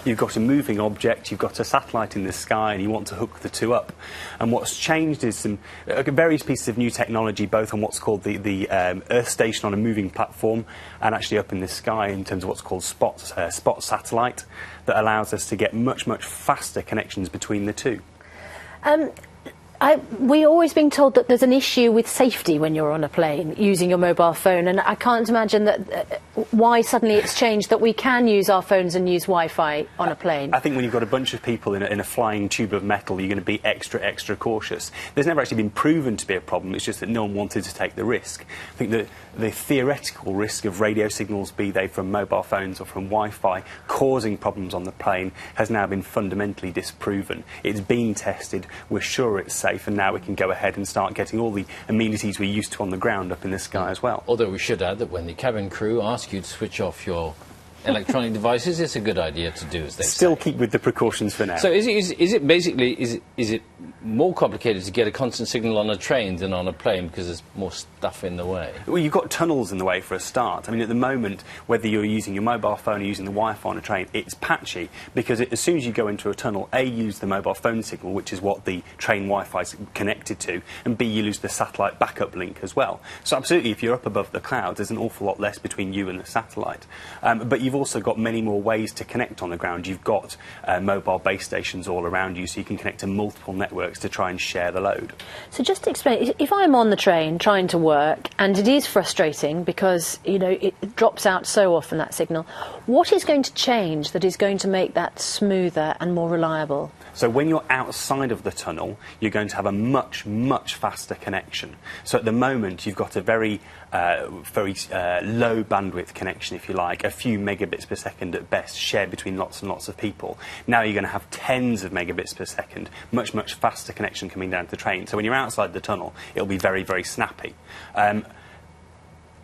You've got a moving object, you've got a satellite in the sky, and you want to hook the two up. And what's changed is some various pieces of new technology, both on what's called the Earth station on a moving platform, and actually up in the sky in terms of what's called spot satellite, that allows us to get much faster connections between the two. We're always being told that there's an issue with safety when you're on a plane using your mobile phone, and I can't imagine that why suddenly it's changed that we can use our phones and use Wi-Fi on a plane. I think when you've got a bunch of people in a flying tube of metal, you're going to be extra cautious. There's never actually been proven to be a problem, it's just that no one wanted to take the risk. I think that the theoretical risk of radio signals, be they from mobile phones or from Wi-Fi, causing problems on the plane has now been fundamentally disproven. It's been tested, we're sure it's safe, and now we can go ahead and start getting all the amenities we're used to on the ground up in the sky as well. Although we should add that when the cabin crew ask you to switch off your electronic devices, it's a good idea to do as they Still say. keep with the precautions for now. So is it basically, is it more complicated to get a constant signal on a train than on a plane because there's more stuff in the way? Well, you've got tunnels in the way for a start. I mean, at the moment, whether you're using your mobile phone or using the Wi-Fi on a train, it's patchy, because as soon as you go into a tunnel, A, you use the mobile phone signal, which is what the train Wi-Fi is connected to, and B, you lose the satellite backup link as well. So absolutely, if you're up above the clouds, there's an awful lot less between you and the satellite. But you've also got many more ways to connect on the ground. You've got mobile base stations all around you, so you can connect to multiple networks to try and share the load. So just to explain, if I'm on the train trying to work, and it is frustrating because, you know, it drops out so often, that signal, what is going to change that is going to make that smoother and more reliable? So when you're outside of the tunnel, you're going to have a much faster connection. So at the moment, you've got a very low bandwidth connection, if you like, a few megabits per second at best, shared between lots and lots of people. Now you're going to have tens of megabits per second, much faster connection coming down to the train. So when you're outside the tunnel, it'll be very snappy.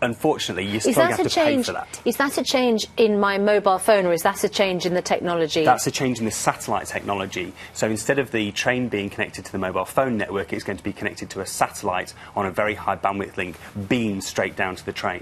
Unfortunately, you still have to pay for that. Is that a change in my mobile phone, or is that a change in the technology? That's a change in the satellite technology. So instead of the train being connected to the mobile phone network, it's going to be connected to a satellite on a very high bandwidth link, beamed straight down to the train.